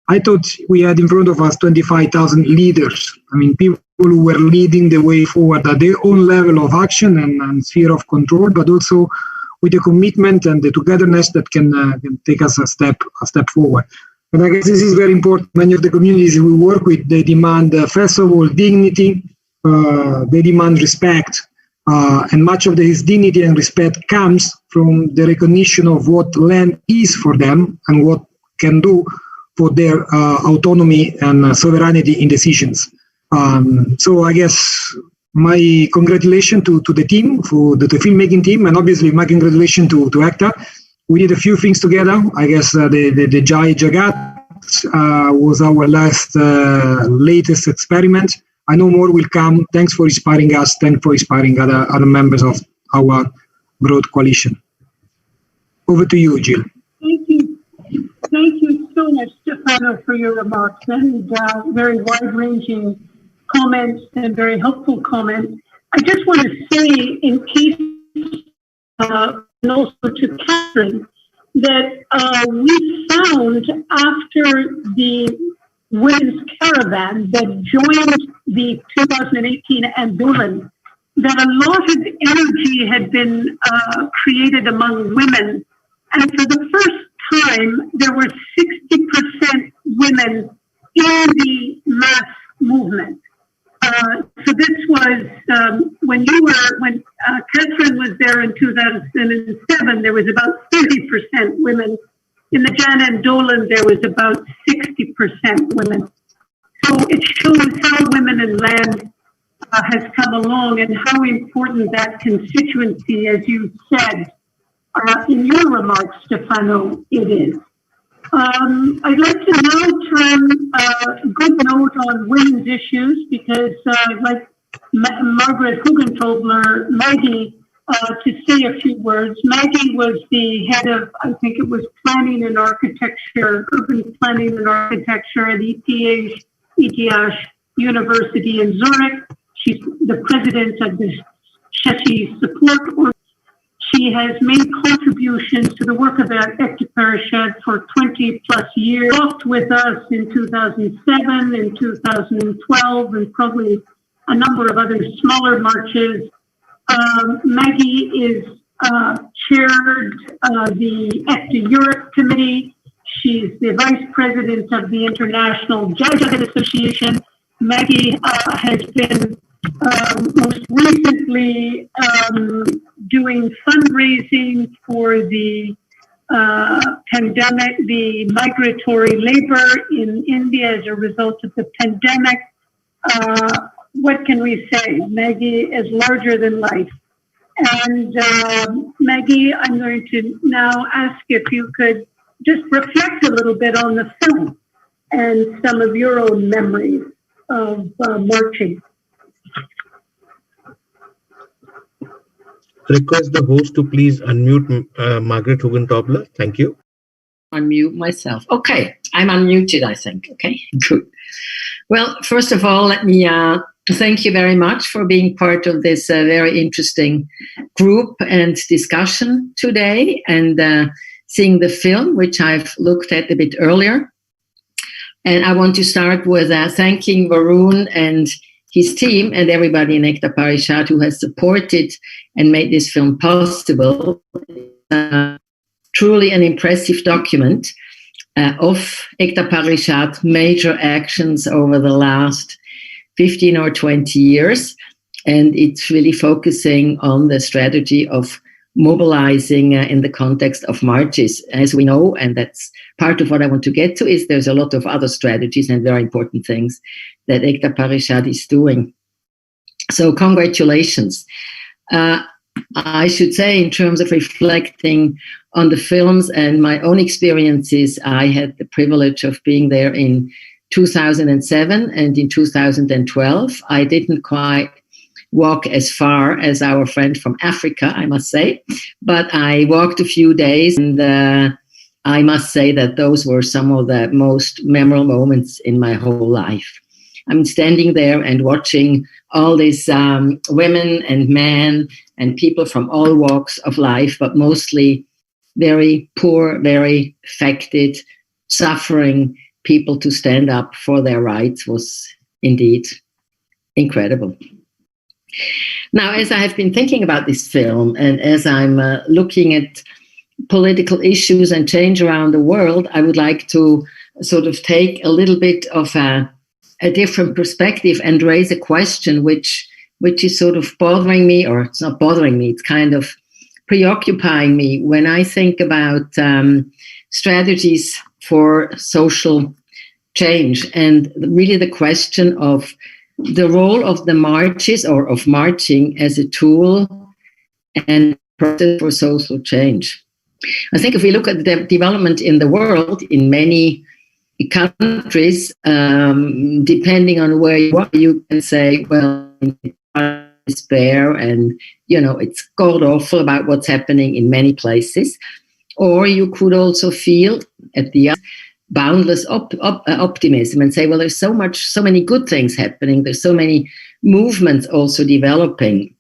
I thought we had in front of us 25,000 leaders. I mean, people who were leading the way forward at their own level of action and sphere of control, but also with the commitment and the togetherness that can take us a step forward. And I guess this is very important. Many of the communities we work with, they demand, first of all, dignity. They demand respect. And much of this dignity and respect comes from the recognition of what land is for them and what can do for their autonomy and sovereignty in decisions. So I guess my congratulations to the team, for the filmmaking team, and obviously my congratulations to Ekta. We did a few things together. I guess the Jai Jagat was our latest experiment. I know more will come. Thanks for inspiring us. Thanks for inspiring other members of our broad coalition. Over to you, Jill. Thank you. Thank you so much, Stefano, for your remarks and very wide-ranging comments and very helpful comments. I just want to say, in case, and also to Catherine, that we found after the women's caravan that joined the 2018 Andolan that a lot of energy had been created among women. And for the first time, there were 60% women in the mass movement. So this was when Catherine was there in 2007, there was about 30% women. In the Jan Andolan, there was about 60% women. So it shows how women in land has come along and how important that constituency, as you said in your remarks, Stefano, it is. I'd like to now turn a good note on women's issues because I'd like Margaret Hugentobler, Maggie, to say a few words. Maggie was the head of, I think it was planning and architecture, urban planning and architecture at ETH University in Zurich. She's the president of the Cheshire Support Organization. She has made contributions to the work of Ekta Parishad for 20 plus years. Walked with us in 2007, in 2012, and probably a number of other smaller marches. Maggie is chaired the Ekta Europe Committee. She's the vice president of the International Judge Association. Maggie has been most recently doing fundraising for the pandemic, the migratory labor in India as a result of the pandemic. What can we say? Maggie is larger than life. And Maggie, I'm going to now ask if you could just reflect a little bit on the film and some of your own memories of marching. Request the host to please unmute Margaret Hugentobler. Thank you. Unmute myself. Okay, I'm unmuted, I think. Okay, good. Well, first of all, let me thank you very much for being part of this very interesting group and discussion today and seeing the film, which I've looked at a bit earlier. And I want to start with thanking Varun and his team and everybody in Ekta Parishad who has supported and made this film possible. Truly an impressive document of Ekta Parishad major actions over the last 15 or 20 years. And it's really focusing on the strategy of mobilizing in the context of marches. As we know, and that's part of what I want to get to, is there's a lot of other strategies and very important things that Ekta Parishad is doing. So congratulations. I should say, in terms of reflecting on the films and my own experiences, I had the privilege of being there in 2007 and in 2012. I didn't quite walk as far as our friend from Africa, I must say, but I walked a few days, and I must say that those were some of the most memorable moments in my whole life. I'm standing there and watching all these women and men and people from all walks of life, but mostly very poor, very affected, suffering people to stand up for their rights was indeed incredible. Now, as I have been thinking about this film, and as I'm looking at political issues and change around the world, I would like to sort of take a little bit of a different perspective and raise a question which is sort of bothering me, or it's not bothering me, it's kind of preoccupying me when I think about strategies for social change, and really the question of the role of the marches or of marching as a tool and process for social change. I think if we look at the development in the world, in many countries, depending on where you are, you can say, well, despair and, it's god awful about what's happening in many places. Or you could also feel at the other boundless optimism and say, well, there's so many good things happening. There's so many movements also developing.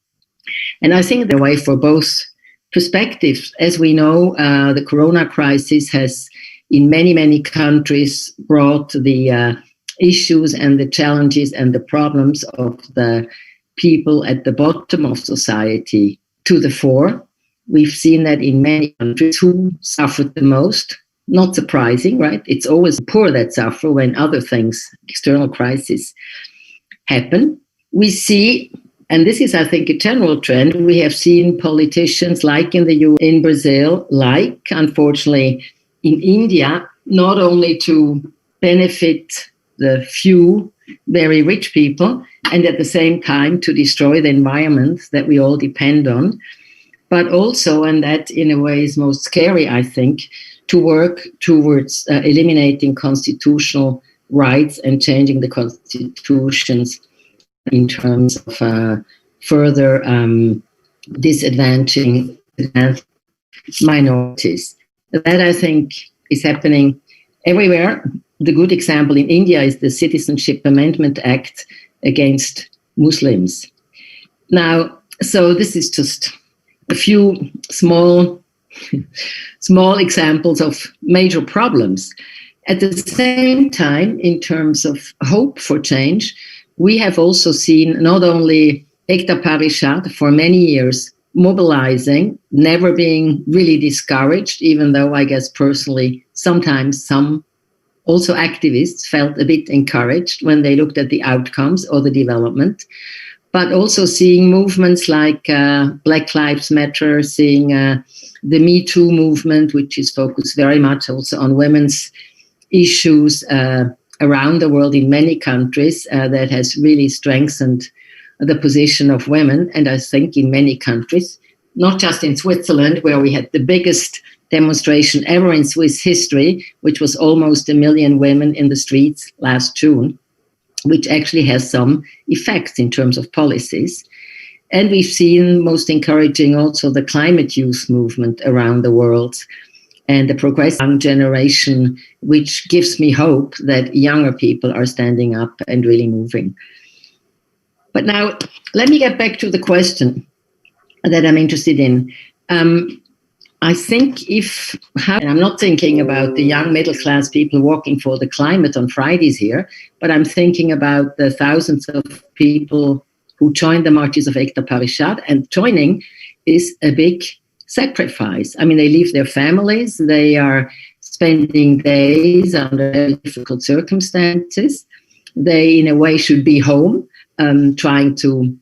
And I think the way for both perspectives. As we know, the corona crisis has in many, many countries brought the issues and the challenges and the problems of the people at the bottom of society to the fore. We've seen that in many countries who suffered the most. Not surprising, right? It's always the poor that suffer when other things, external crises, happen. We see, and this is, I think, a general trend, we have seen politicians like in the US, in Brazil, like, unfortunately, in India, not only to benefit the few very rich people, and at the same time to destroy the environment that we all depend on, but also, and that in a way is most scary, I think, to work towards eliminating constitutional rights and changing the constitutions in terms of further disadvantaging minorities. That, I think, is happening everywhere. The good example in India is the Citizenship Amendment Act against Muslims. Now, so this is just a few small examples of major problems. At the same time, in terms of hope for change, we have also seen not only Ekta Parishad for many years mobilizing, never being really discouraged, even though I guess personally sometimes some also activists felt a bit encouraged when they looked at the outcomes or the development, but also seeing movements like Black Lives Matter, seeing the Me Too movement, which is focused very much also on women's issues around the world in many countries, that has really strengthened the position of women. And I think in many countries, not just in Switzerland, where we had the biggest demonstration ever in Swiss history, which was almost 1 million women in the streets last June, which actually has some effects in terms of policies. And we've seen, most encouraging, also the climate youth movement around the world and the progressive young generation, which gives me hope that younger people are standing up and really moving. But now, let me get back to the question that I'm interested in. I think and I'm not thinking about the young middle-class people walking for the climate on Fridays here, but I'm thinking about the thousands of people who joined the marches of Ekta Parishad, and joining is a big sacrifice. I mean, they leave their families, they are spending days under very difficult circumstances. They, in a way, should be home, trying to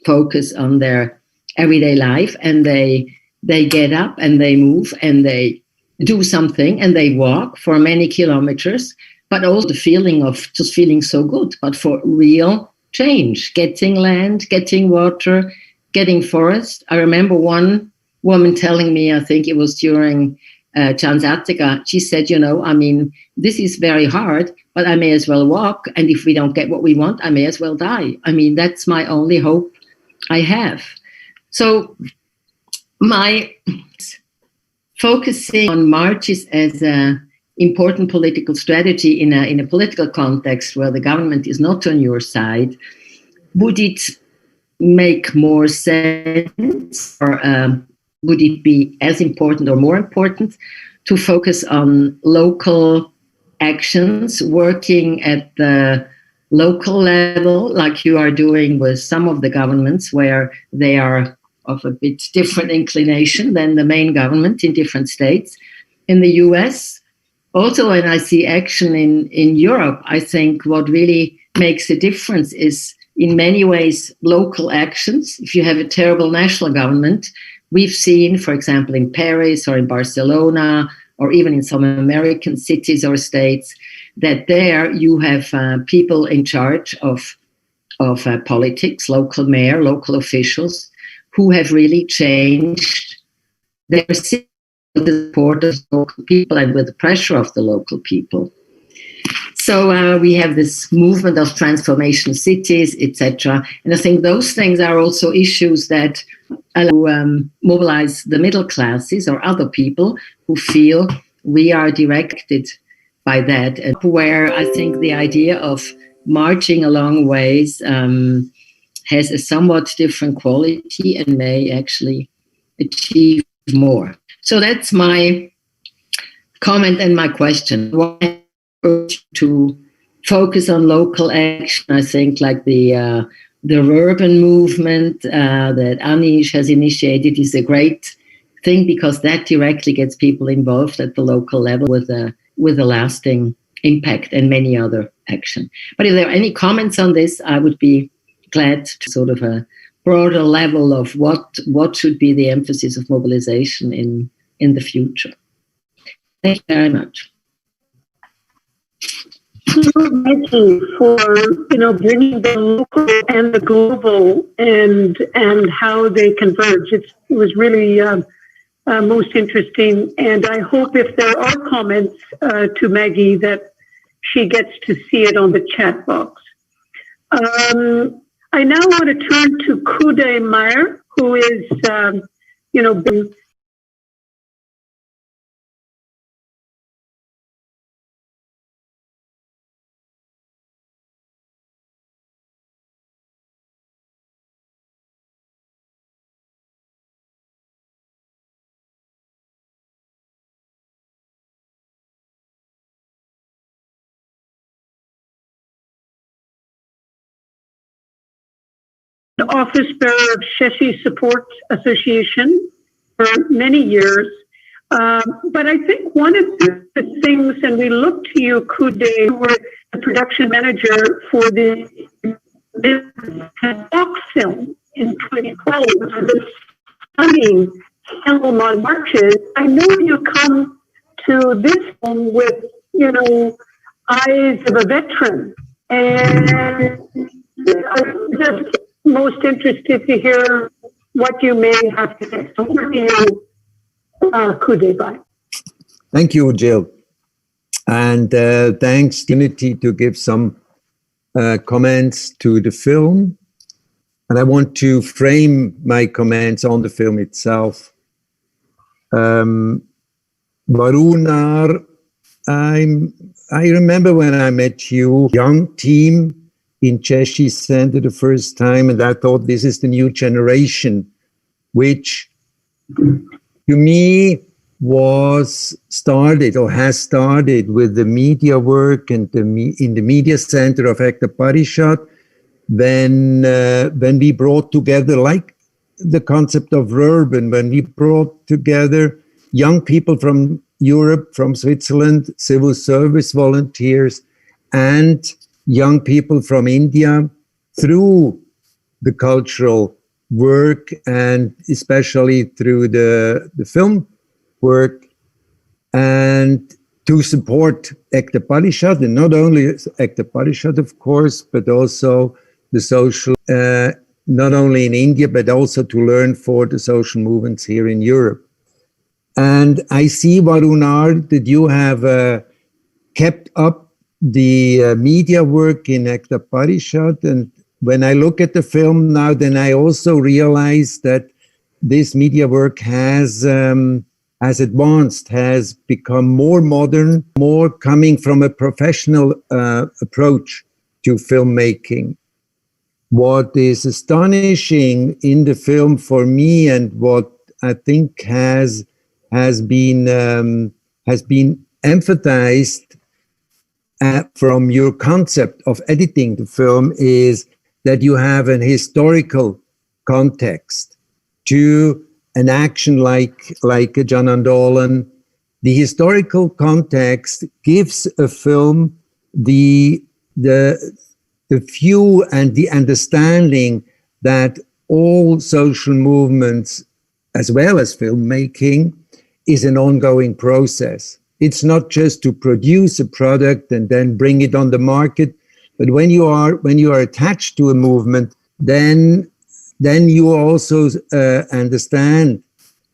focus on their everyday life, and they get up and they move and they do something and they walk for many kilometers, but also the feeling of just feeling so good, but for real change, getting land, getting water, getting forest. I remember one woman telling me, I think it was during Jan Satyagraha, she said, this is very hard, but I may as well walk. And if we don't get what we want, I may as well die. I mean, that's my only hope I have. So my focusing on marches as an important political strategy in a political context where the government is not on your side, would it make more sense, or would it be as important or more important to focus on local actions working at the local level, like you are doing with some of the governments where they are of a bit different inclination than the main government in different states. In the US, also when I see action in Europe, I think what really makes a difference is in many ways local actions. If you have a terrible national government, we've seen, for example, in Paris or in Barcelona, or even in some American cities or states, that there you have people in charge of politics, local mayor, local officials, who have really changed their city with the support of local people and with the pressure of the local people. So we have this movement of transformation cities, etc. And I think those things are also issues that allow mobilize the middle classes or other people who feel we are directed by that, and where I think the idea of marching along ways has a somewhat different quality and may actually achieve more. So that's my comment and my question. Why to focus on local action? I think like the urban movement that Anish has initiated is a great thing, because that directly gets people involved at the local level with a lasting impact, and many other action. But if there are any comments on this, I would be glad to sort of a broader level of what should be the emphasis of mobilization in the future. Thank you very much. Thank you for bringing the local and the global and how they converge. It was really most interesting, and I hope if there are comments to Maggie that she gets to see it on the chat box. I now want to turn to Kude Meyer, who is been the office bearer of Sheshi Support Association for many years. But I think one of the things, and we look to you, Kude, who were the production manager for the Box film in 2012, the stunning film on marches. I know you come to this film with, eyes of a veteran. And I'm just most interested to hear what you may have to say. So over to you, Kude. Bye. Thank you, Jill. And thanks, Unity, to give some comments to the film. And I want to frame my comments on the film itself. Varun R, I remember when I met you, young team in Cheshi Center the first time, and I thought this is the new generation, which to me was started or has started with the media work and in the media center of Ekta Parishad, when we brought together, like the concept of urban, when we brought together young people from Europe, from Switzerland, civil service volunteers, and young people from India through the cultural work, and especially through the film work, and to support Ekta Parishad, and not only Ekta Parishad, of course, but also the social, not only in India, but also to learn for the social movements here in Europe. And I see, Varun R, that you have kept up the media work in Ekta Parishad. And when I look at the film now, then I also realize that this media work has advanced, has become more modern, more coming from a professional approach to filmmaking. What is astonishing in the film for me, and what I think has been emphasized from your concept of editing the film is that you have an historical context to an action like Jan Andolan. The historical context gives a film the view and the understanding that all social movements, as well as filmmaking, is an ongoing process. It's not just to produce a product and then bring it on the market, but when you are attached to a movement, then you also understand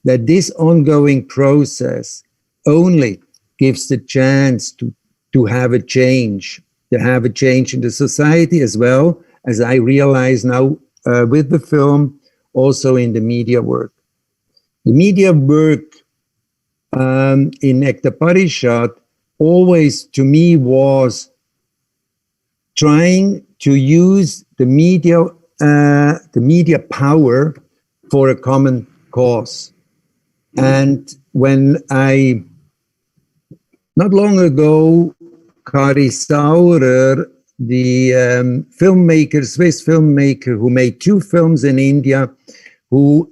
that this ongoing process only gives the chance to have a change, in the society, as well as I realize now with the film, also in the media work. The media work in Ekta Parishad always, to me, was trying to use the media power for a common cause. And when not long ago, Kari Saurer, the Swiss filmmaker who made 2 films in India, who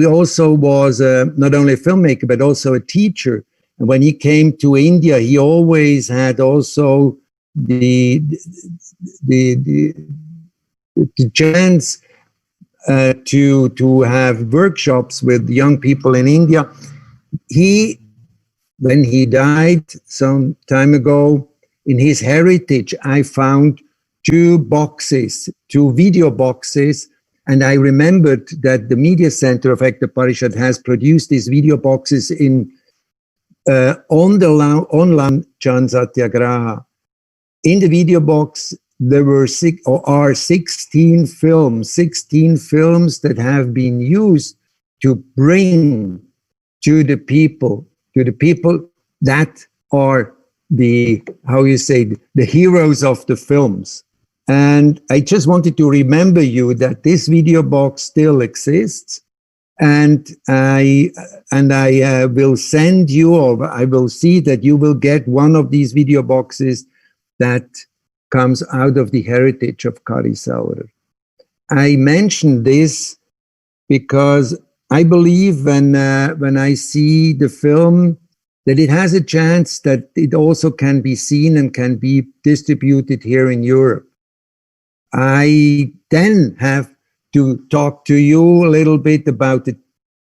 also was not only a filmmaker, but also a teacher. And when he came to India, he always had also the chance to have workshops with young people in India. When he died some time ago, in his heritage, I found 2 video boxes, and I remembered that the media center of Ekta Parishad has produced these video boxes on the Jan Satyagraha. In the video box, there were 16 films that have been used to bring to the people that are the heroes of the films. And I just wanted to remember you that this video box still exists, and I will send you, or I will see that you will get one of these video boxes that comes out of the heritage of Kari Saurer. I mention this because I believe when I see the film that it has a chance that it also can be seen and can be distributed here in Europe. I then have to talk to you a little bit about the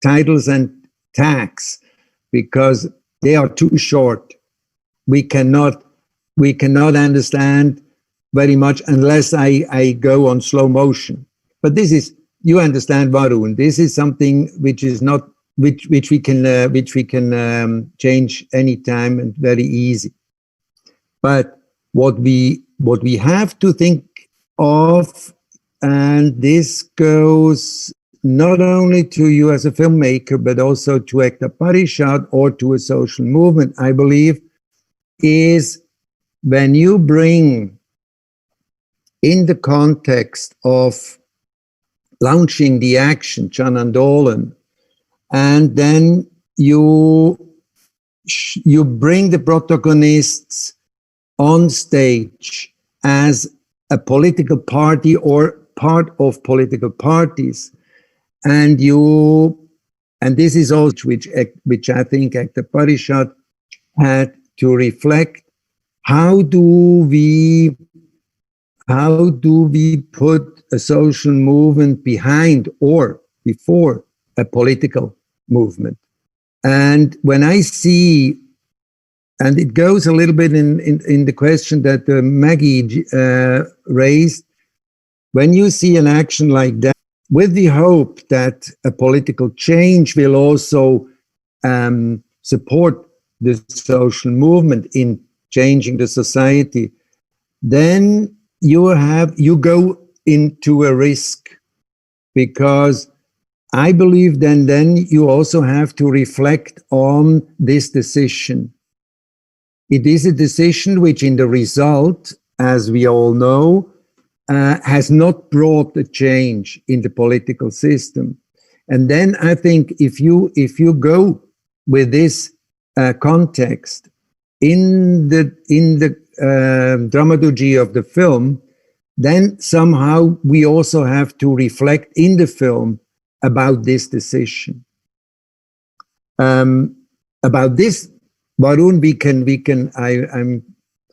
titles and tags, because they are too short. We cannot understand very much unless I go on slow motion. But this is, you understand, Varun, this is something which is not which we can change anytime and very easy. But what we have to think of, and this goes not only to you as a filmmaker, but also to Ekta Parishad or to a social movement, I believe, is when you bring in the context of launching the action, Jan Andolan, and then you bring the protagonists on stage as a political party or part of political parties, and this is also which I think Ekta Parishad had to reflect. How do we put a social movement behind or before a political movement? And when I see, and it goes a little bit in the question that Maggie raised, when you see an action like that, with the hope that a political change will also support the social movement in changing the society, then you go into a risk, because I believe then you also have to reflect on this decision. It is a decision which in the result, as we all know, has not brought a change in the political system. And then I think if you go with this context in the dramaturgy of the film, then somehow we also have to reflect in the film about this decision. About this, Varun, I'm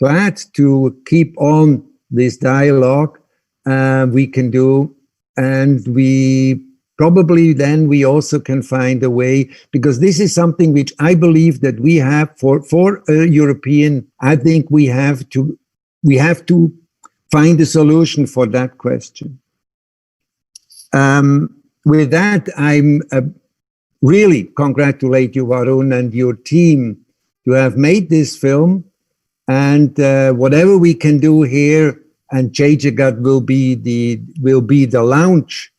glad to keep on this dialogue. We can do, and we probably then we also can find a way, because this is something which I believe that we have for a European. I think we have to find a solution for that question. With that, I'm really congratulate you, Varun, and your team to have made this film. And whatever we can do here, and Satyagraha will be the launch.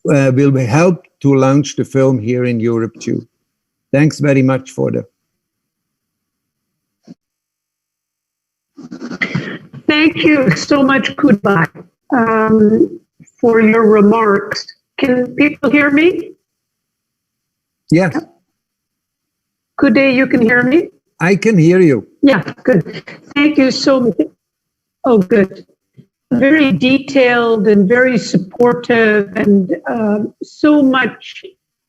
Will help to launch the film here in Europe too. Thanks very much for the. Thank you so much, Kudai, for your remarks. Can people hear me? Yes. Kudai, you can hear me? I can hear you. Yeah, good. Thank you so much. Oh, good. Very detailed and very supportive, and so much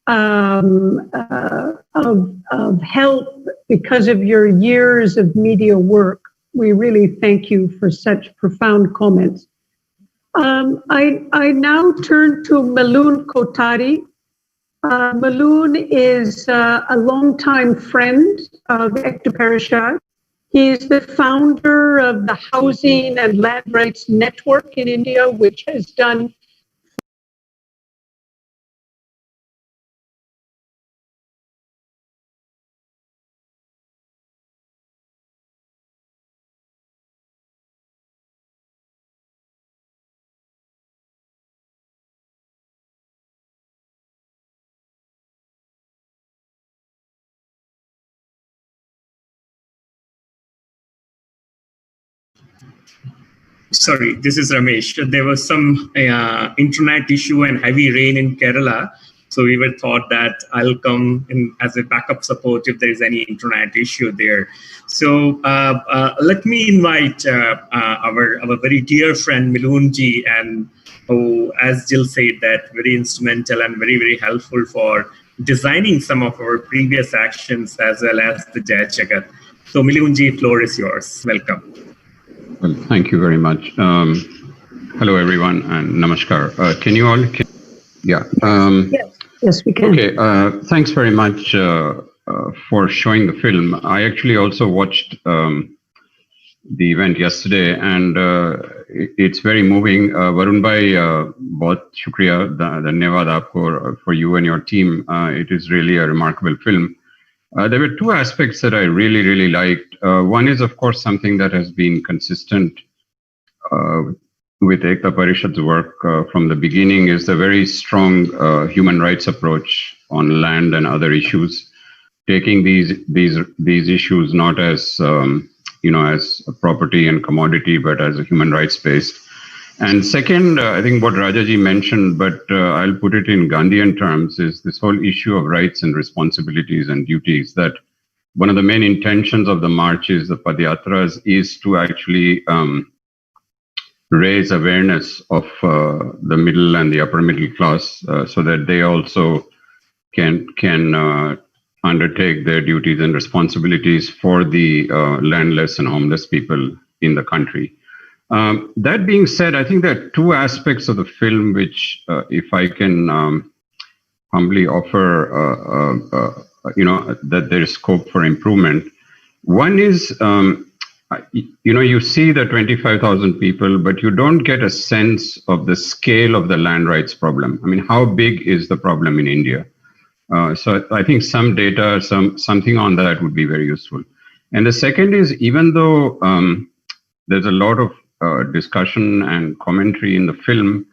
of help because of your years of media work. We really thank you for such profound comments. I now turn to Milun Kotari. Milun is a longtime friend of Ekta Parishad. He is the founder of the Housing and Land Rights Network in India, which has done Sorry, this is Ramesh. There was some internet issue and heavy rain in Kerala. So we were thought that I'll come in as a backup support if there is any internet issue there. So let me invite our very dear friend Milunji, and who, as Jill said, that very instrumental and very, very helpful for designing some of our previous actions as well as the Satyagraha. So Milunji, floor is yours. Welcome. Well, thank you very much. Hello, everyone, and namaskar. Can you all? Yeah. Yes, we can. Okay. Thanks very much for showing the film. I actually also watched the event yesterday, and it's very moving. Varun bhai, bahut shukriya, dhanyawad aapko for you and your team. It is really a remarkable film. There were two aspects that I really, really liked. One is, of course, something that has been consistent with Ekta Parishad's work from the beginning, is the very strong human rights approach on land and other issues, taking these issues not as as a property and commodity, but as a human rights based. And second, I think what Rajaji mentioned, but I'll put it in Gandhian terms, is this whole issue of rights and responsibilities and duties. That one of the main intentions of the marches, the Padyatras, is to actually raise awareness of the middle and the upper middle class, so that they also can undertake their duties and responsibilities for the landless and homeless people in the country. That being said, I think there are two aspects of the film which, if I can humbly offer, that there is scope for improvement. One is, you see the 25,000 people, but you don't get a sense of the scale of the land rights problem. I mean, how big is the problem in India? So I think some data, something on that would be very useful. And the second is, even though there's a lot of discussion and commentary in the film,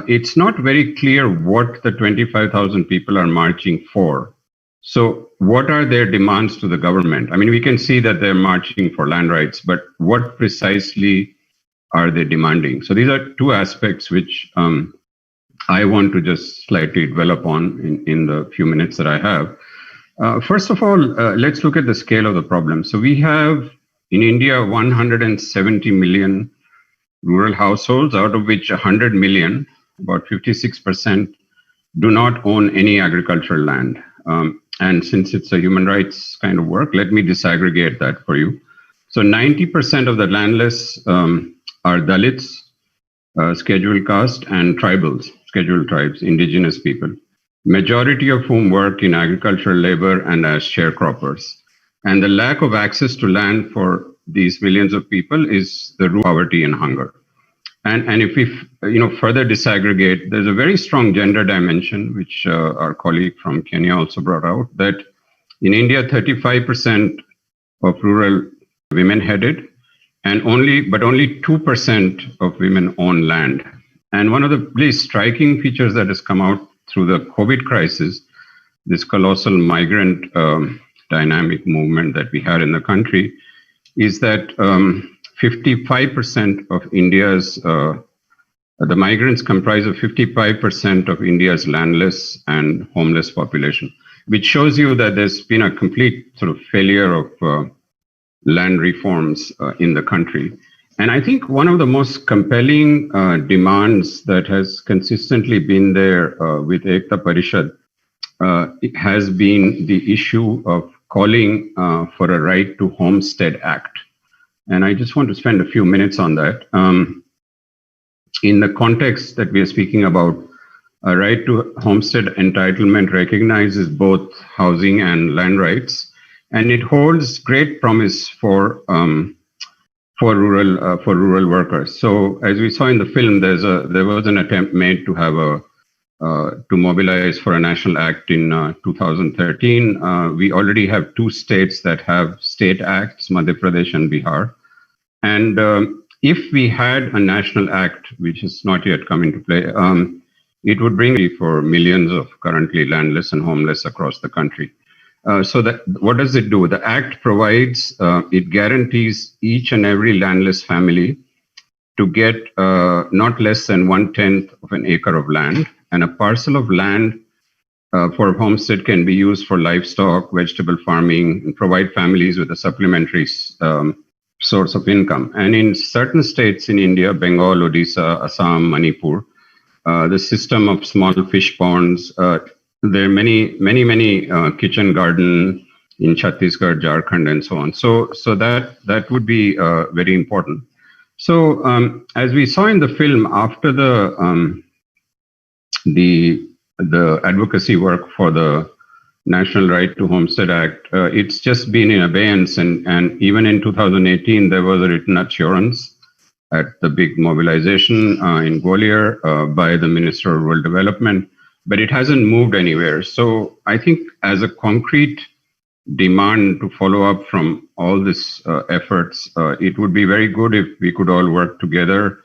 it's not very clear what the 25,000 people are marching for. So what are their demands to the government? I mean, we can see that they're marching for land rights, but what precisely are they demanding? So these are two aspects which I want to just slightly develop on in the few minutes that I have. First of all, let's look at the scale of the problem. So we have in India, 170 million rural households, out of which 100 million, about 56%, do not own any agricultural land. And since it's a human rights kind of work, let me disaggregate that for you. So 90% of the landless are Dalits, scheduled caste, and tribals, scheduled tribes, indigenous people, majority of whom work in agricultural labor and as sharecroppers. And the lack of access to land for these millions of people is the root of poverty and hunger. And if we further disaggregate, there's a very strong gender dimension, which our colleague from Kenya also brought out, that in India, 35% of rural women-headed, and only 2% of women own land. And one of the really striking features that has come out through the COVID crisis, this colossal migrant dynamic movement that we had in the country, is that 55% of India's, the migrants comprise of 55% of India's landless and homeless population, which shows you that there's been a complete sort of failure of land reforms in the country. And I think one of the most compelling demands that has consistently been there with Ekta Parishad has been the issue of calling for a right to homestead act. And I just want to spend a few minutes on that. In the context that we are speaking about, a right to homestead entitlement recognizes both housing and land rights, and it holds great promise for rural workers. So, as we saw in the film, there was an attempt made to have to mobilize for a national act in 2013. We already have 2 states that have state acts, Madhya Pradesh and Bihar. And if we had a national act, which has not yet come into play, it would bring for millions of currently landless and homeless across the country. So that what does it do? The act provides, it guarantees each and every landless family to get not less than 1/10 of an acre of land, and a parcel of land for homestead can be used for livestock, vegetable farming, and provide families with a supplementary source of income. And in certain states in India, Bengal, Odisha, Assam, Manipur, the system of small fish ponds, there are many kitchen garden in Chhattisgarh, Jharkhand, and so on. So that would be very important. So as we saw in the film, after the advocacy work for the National Right to Homestead Act, it's just been in abeyance, and even in 2018 there was a written assurance at the big mobilization in Gwalior by the Minister of Rural Development, but it hasn't moved anywhere. So I think as a concrete demand to follow up from all these efforts, it would be very good if we could all work together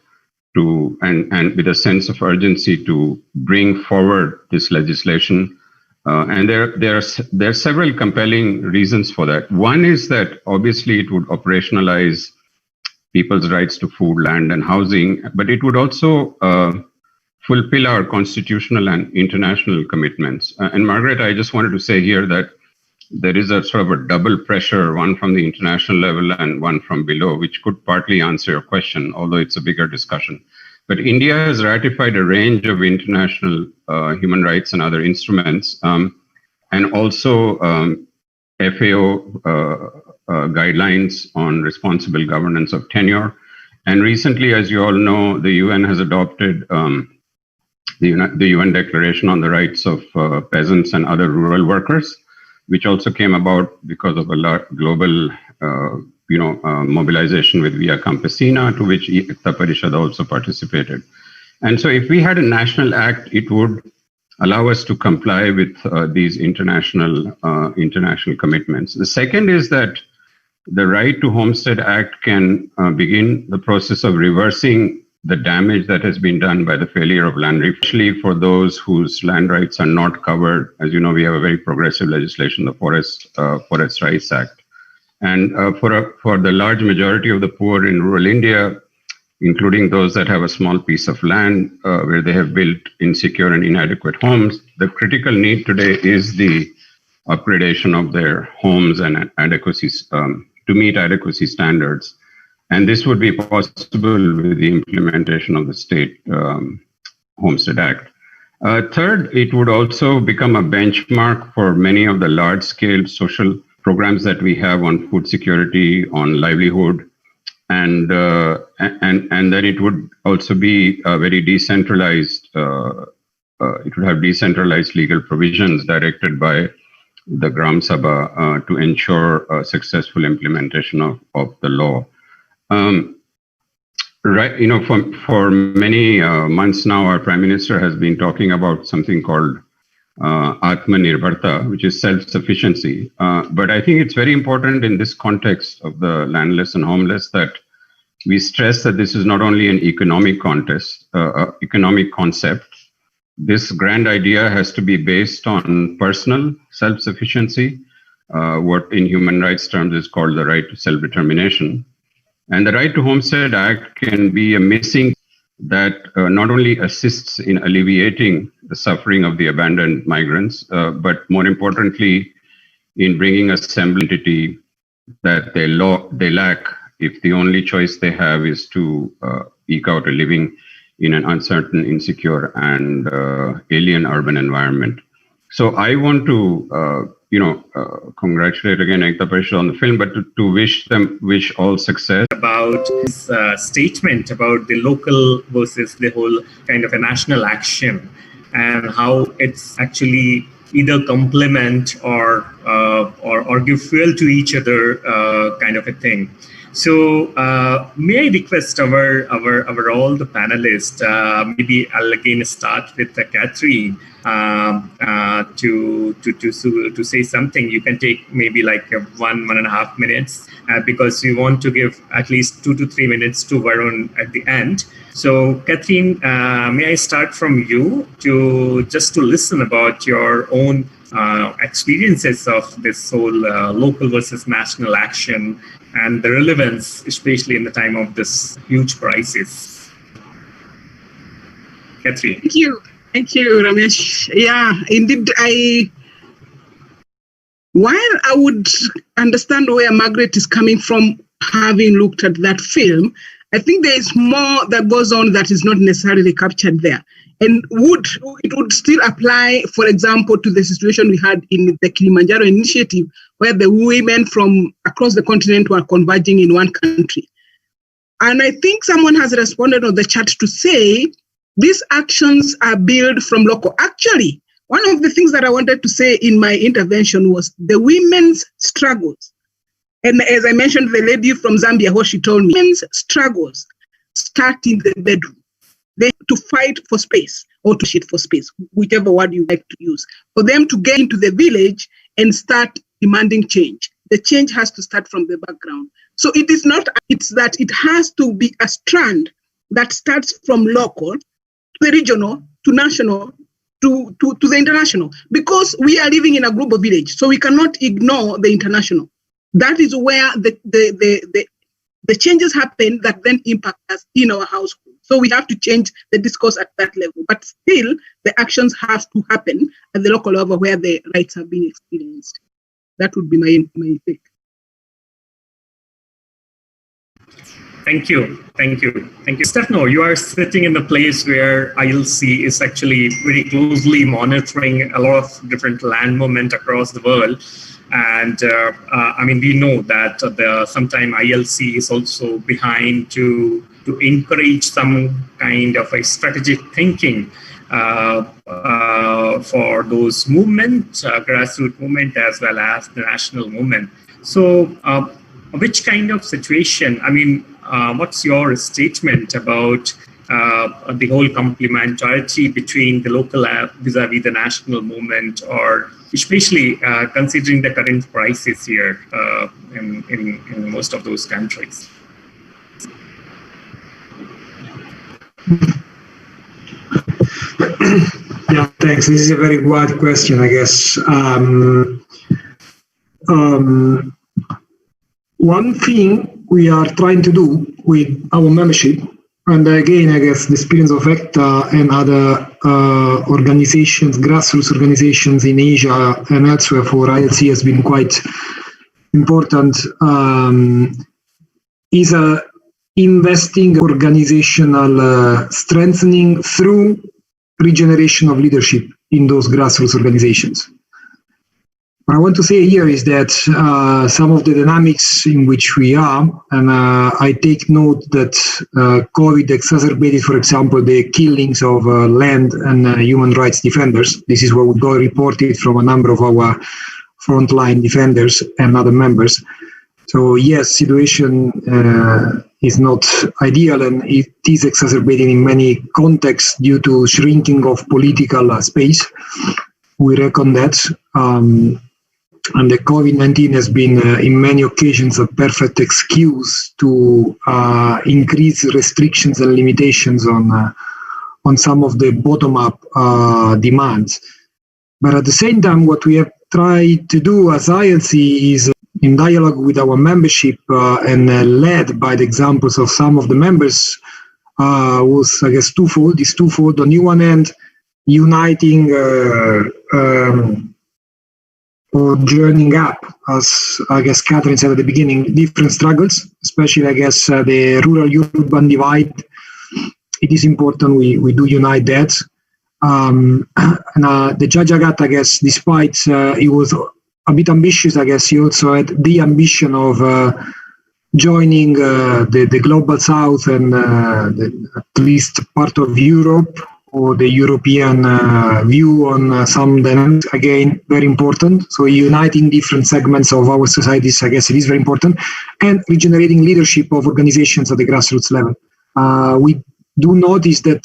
to and with a sense of urgency to bring forward this legislation. And there are several compelling reasons for that. One is that obviously it would operationalize people's rights to food, land, and housing, but it would also fulfill our constitutional and international commitments. And Margaret, I just wanted to say here that there is a sort of a double pressure, one from the international level and one from below, which could partly answer your question, although it's a bigger discussion. But India has ratified a range of international human rights and other instruments, and also FAO guidelines on responsible governance of tenure. And recently, as you all know, the UN has adopted the UN Declaration on the Rights of Peasants and Other Rural Workers, which also came about because of a global mobilization with Via Campesina, to which Ekta Parishad also participated. And so if we had a national act, it would allow us to comply with these international commitments. The second is that the Right to Homestead Act can begin the process of reversing the damage that has been done by the failure of land reform, especially for those whose land rights are not covered. As you know, we have a very progressive legislation, the Forest Rights Act. And for the large majority of the poor in rural India, including those that have a small piece of land where they have built insecure and inadequate homes, the critical need today is the upgradation of their homes and adequacy to meet adequacy standards. And this would be possible with the implementation of the State Homestead Act. Third, it would also become a benchmark for many of the large-scale social programs that we have on food security, on livelihood, and then it would also be a very decentralized. It would have decentralized legal provisions directed by the Gram Sabha to ensure a successful implementation of the law. Right, for many months now, our Prime Minister has been talking about something called Atmanirbharta, which is self-sufficiency. But I think it's very important in this context of the landless and homeless that we stress that this is not only an economic economic concept. This grand idea has to be based on personal self-sufficiency, what in human rights terms is called the right to self-determination. And the Right to Homestead Act can be a missing that not only assists in alleviating the suffering of the abandoned migrants, but more importantly, in bringing a semblance that they lack if the only choice they have is to eke out a living in an uncertain, insecure, and alien urban environment. So I want to, congratulate again Ekta Parishad on the film, but to wish all success. About this statement about the local versus the whole kind of a national action, and how it's actually either complement or give fuel to each other, kind of a thing. So may I request our all the panelists, maybe I'll again start with Catherine to say something. You can take maybe like 1.5 minutes because we want to give at least 2 to 3 minutes to Varun at the end. So Catherine, may I start from you to listen about your own experiences of this whole local versus national action and the relevance, especially in the time of this huge crisis. Catherine. Thank you, Ramesh. Yeah, indeed, while I would understand where Margaret is coming from, having looked at that film, I think there is more that goes on that is not necessarily captured there. And it would still apply, for example, to the situation we had in the Kilimanjaro initiative, where the women from across the continent were converging in one country. And I think someone has responded on the chat to say, these actions are built from local. Actually, one of the things that I wanted to say in my intervention was the women's struggles. And as I mentioned, the lady from Zambia, what she told me, women's struggles start in the bedroom. They to fight for space or to shit for space, whichever word you like to use, for them to get into the village and start demanding change. The change has to start from the background. So it is not, it's that it has to be a strand that starts from local to the regional, to national, to the international, because we are living in a global village, so we cannot ignore the international. That is where the changes happen that then impact us in our household. So we have to change the discourse at that level, but still the actions have to happen at the local level where the rights are being experienced. That would be my take. Thank you. Stefano, you are sitting in the place where ILC is actually very closely monitoring a lot of different land movement across the world. And we know that sometimes ILC is also behind to encourage some kind of a strategic thinking for those movements, grassroots movement as well as the national movement. So which kind of situation, what's your statement about the whole complementarity between the local vis-a-vis the national movement, or especially considering the current crisis here in most of those countries? Yeah, thanks. This is a very wide question, I guess. One thing we are trying to do with our membership, and again, I guess the experience of Ekta and other organizations, grassroots organizations in Asia and elsewhere for ILC has been quite important is investing organizational strengthening through regeneration of leadership in those grassroots organizations. What I want to say here is that some of the dynamics in which we are, and I take note that COVID exacerbated, for example, the killings of land and human rights defenders. This is what we got reported from a number of our frontline defenders and other members. So yes, situation is not ideal, and it is exacerbating in many contexts due to shrinking of political space. We reckon that. And the COVID-19 has been, in many occasions, a perfect excuse to increase restrictions and limitations on some of the bottom-up demands. But at the same time, what we have tried to do as ILC is, in dialogue with our membership and led by the examples of some of the members, was, I guess, twofold. It's twofold. On the one hand, uniting or joining up, as I guess Catherine said at the beginning, different struggles, especially, I guess, the rural-urban divide. It is important we do unite that. And the Jajagat, I guess, despite it was a bit ambitious, I guess, he also had the ambition of joining the Global South and at least part of Europe, or the European view on some dynamics, again, very important. So uniting different segments of our societies, I guess it is very important. And regenerating leadership of organizations at the grassroots level. We do notice that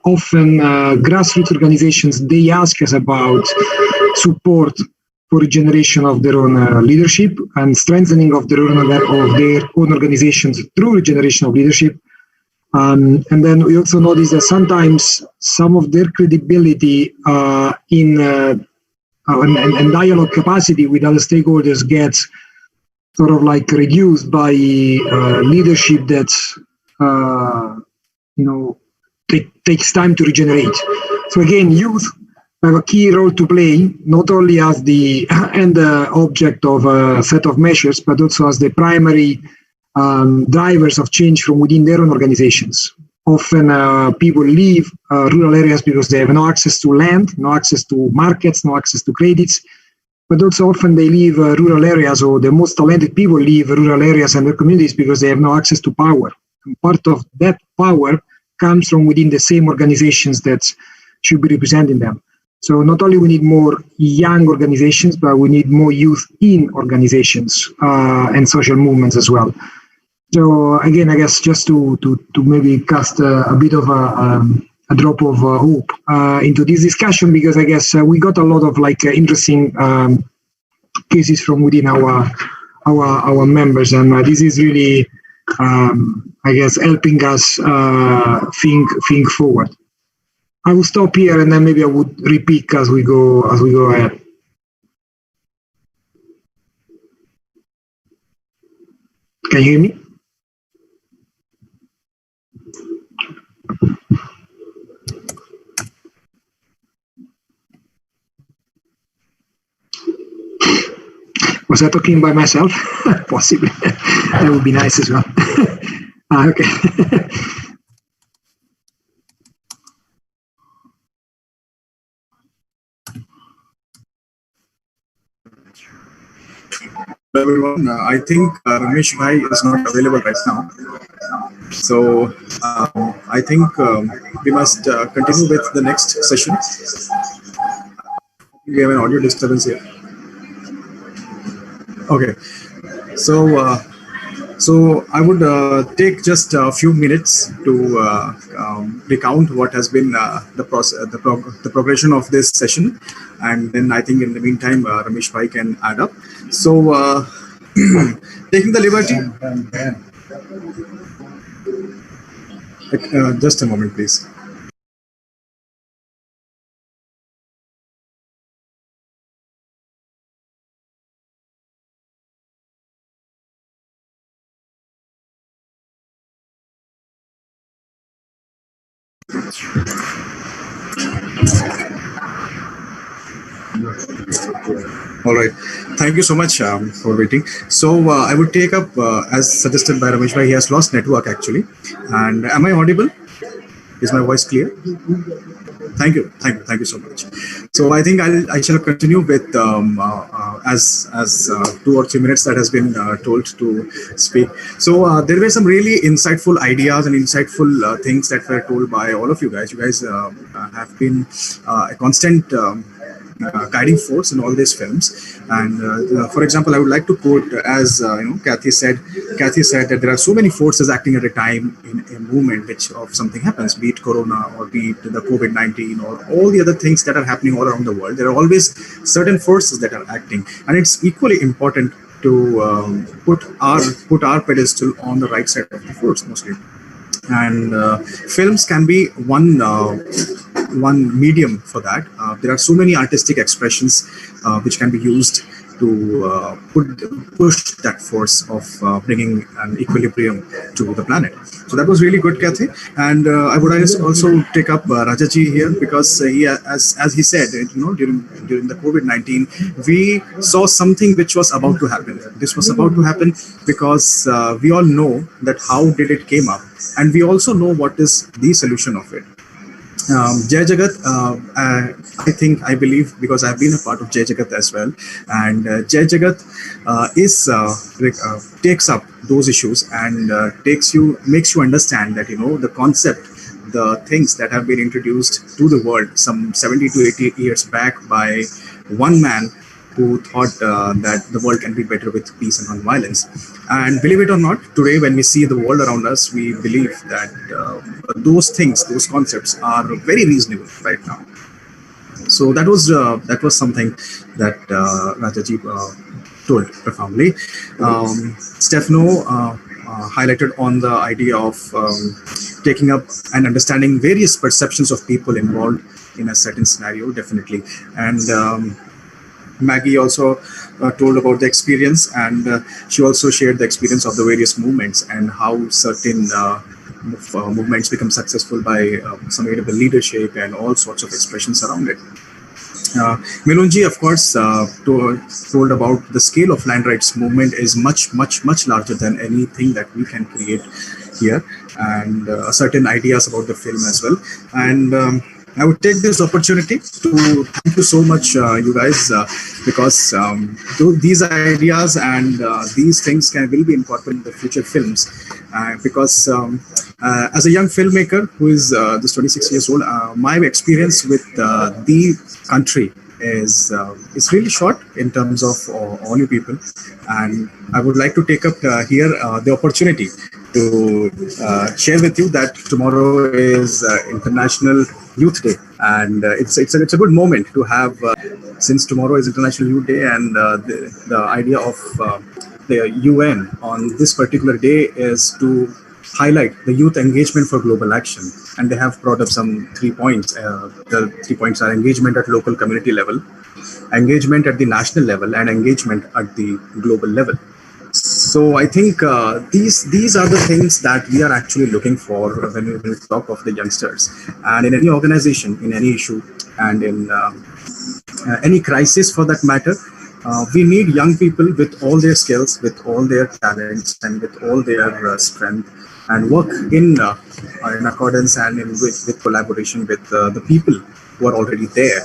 often grassroots organizations, they ask us about support for regeneration of their own leadership and strengthening of their own organizations through regeneration of leadership. And then we also notice that sometimes some of their credibility in dialogue capacity with other stakeholders gets sort of like reduced by leadership that takes time to regenerate. So again, youth have a key role to play, not only as the end object of a set of measures, but also as the primary drivers of change from within their own organizations. Often people leave rural areas because they have no access to land, no access to markets, no access to credits, but also often they leave rural areas, or the most talented people leave rural areas and their communities because they have no access to power. And part of that power comes from within the same organizations that should be representing them. So not only we need more young organizations, but we need more youth in organizations and social movements as well. So again, I guess just to maybe cast a bit of a drop of hope into this discussion, because I guess we got a lot of interesting cases from within our members, and this is really I guess helping us think forward. I will stop here, and then maybe I would repeat as we go ahead. Can you hear me? Was I talking by myself? Possibly. That would be nice as well. Okay. Everyone, I think Ramesh Bhai is not available right now. So I think we must continue with the next session. We have an audio disturbance here. Okay, so I would take just a few minutes to recount what has been the progression of this session, and then I think in the meantime Ramesh Bhai can add up. So taking the liberty, just a moment, please. All right. Thank you so much for waiting. So I would take up, as suggested by Ramesh Bhai, he has lost network actually. And am I audible? Is my voice clear? Thank you so much. So I think I shall continue with as 2 or 3 minutes that has been told to speak. So there were some really insightful ideas and insightful things that were told by all of you guys. You guys have been a constant guiding force in all these films. And for example, I would like to quote, as Kathy said that there are so many forces acting at a time in a movement which of something happens, be it Corona or be it the COVID-19 or all the other things that are happening all around the world. There are always certain forces that are acting, and it's equally important to put our pedestal on the right side of the force mostly. And films can be one medium for that. There are so many artistic expressions which can be used to push that force of bringing an equilibrium to the planet. So that was really good, Kathy. And I would also take up Rajaji here, because he, as he said, during the COVID-19, we saw something which was about to happen. This was about to happen because we all know that how did it came up, and we also know what is the solution of it. Jai Jagat, I believe, because I've been a part of Jai Jagat as well, and Jai Jagat takes up those issues and makes you understand that the concept, the things that have been introduced to the world some 70 to 80 years back by one man who thought that the world can be better with peace and non-violence. And believe it or not, today when we see the world around us, we believe that those things, those concepts are very reasonable right now. So that was something that Rajaji told profoundly. Stefano highlighted on the idea of taking up and understanding various perceptions of people involved in a certain scenario, definitely. And Maggie also told about the experience, and she also shared the experience of the various movements and how certain movements become successful by some able leadership and all sorts of expressions around it. Milunji, of course, told about the scale of land rights movement is much larger than anything that we can create here, and certain ideas about the film as well. And I would take this opportunity to thank you so much, you guys, because these ideas and these things will be incorporated in the future films. Because as a young filmmaker who is just 26 years old, my experience with the country is really short in terms of all you people, and I would like to take up here the opportunity to share with you that tomorrow is International Youth Day, and it's a good moment to have, since tomorrow is International Youth Day, and the idea of the UN on this particular day is to highlight the youth engagement for global action. And they have brought up some 3 points. The 3 points are engagement at local community level, engagement at the national level, and engagement at the global level. So I think these are the things that we are actually looking for when we talk of the youngsters. And in any organization, in any issue, and in any crisis for that matter, we need young people with all their skills, with all their talents, and with all their strength, and work in accordance and with collaboration with the people who are already there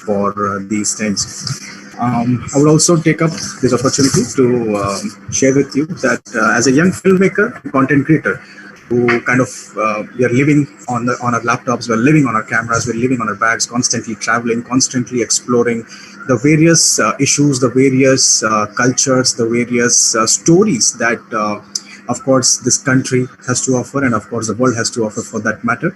for these things. I would also take up this opportunity to share with you that as a young filmmaker, content creator, who kind of we are living on our laptops, we're living on our cameras, we're living on our bags, constantly traveling, constantly exploring the various issues, the various cultures, the various stories that of course this country has to offer, and of course the world has to offer for that matter,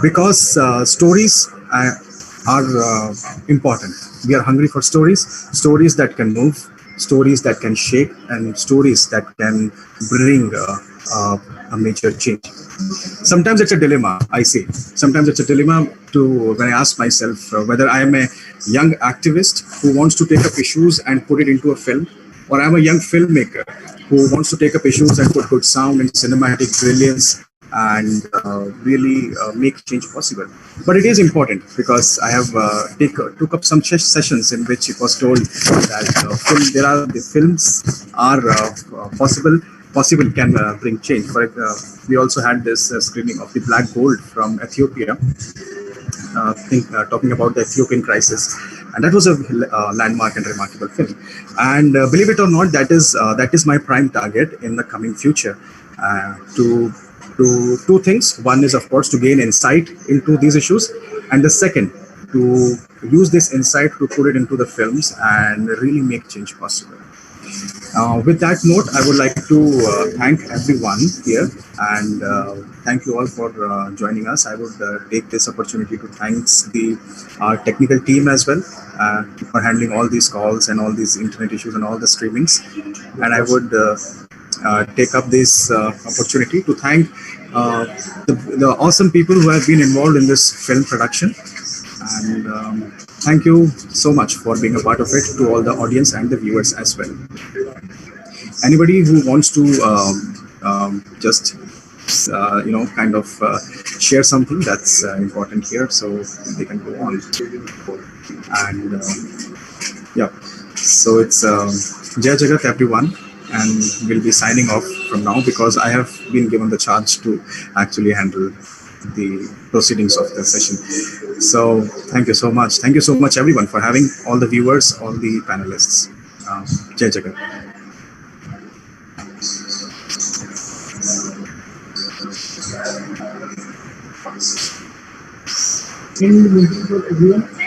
because stories are important. We are hungry for stories that can move, stories that can shake, and stories that can bring a major change. Sometimes it's a dilemma, I say. Sometimes it's a dilemma when I ask myself whether I am a young activist who wants to take up issues and put it into a film, or I'm a young filmmaker who wants to take up issues and put good sound and cinematic brilliance and really make change possible. But it is important because I have took up some sessions in which it was told that the films are possible can bring change. But we also had this screening of the Black Gold from Ethiopia, talking about the Ethiopian crisis, and that was a landmark and remarkable film. And believe it or not, that is my prime target in the coming future. To do two things. One is, of course, to gain insight into these issues, and the second, to use this insight to put it into the films and really make change possible. With that note, I would like to thank everyone here, and thank you all for joining us. I would take this opportunity to thank our technical team as well for handling all these calls and all these internet issues and all the streamings. And I would take up this opportunity to thank the awesome people who have been involved in this film production. And thank you so much for being a part of it, to all the audience and the viewers as well. Anybody who wants to just kind of share something that's important here, so they can go on. And yeah, so it's Jai Jagat everyone, and we'll be signing off from now because I have been given the charge to actually handle the proceedings of the session. So thank you so much. Thank you so much everyone for having, all the viewers, all the panelists. Jai Jagat. Any meeting for everyone?